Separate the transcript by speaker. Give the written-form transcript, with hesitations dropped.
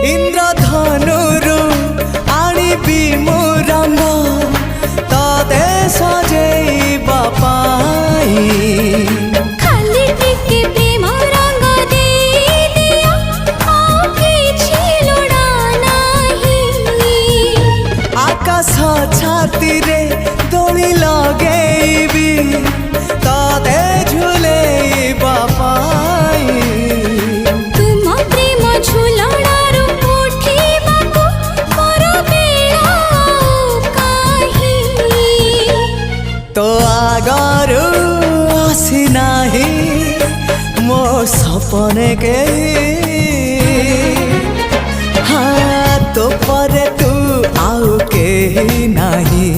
Speaker 1: इंद्रधनुरु आनिबी मु रंग तते सजेइबा पाई
Speaker 2: खाली टिके प्रेम रंग दे दिया आ किछि लोड़ा नाही
Speaker 1: आकाश छाती रे दोली लगेइबी तते झुलेइबा पाई
Speaker 2: तुम प्रेम झुलणारू उठिबाकू मोर बेला काहि
Speaker 1: तो आगरू आसी नाही मो सपने के हाँ तो परे तू आउ के नाही।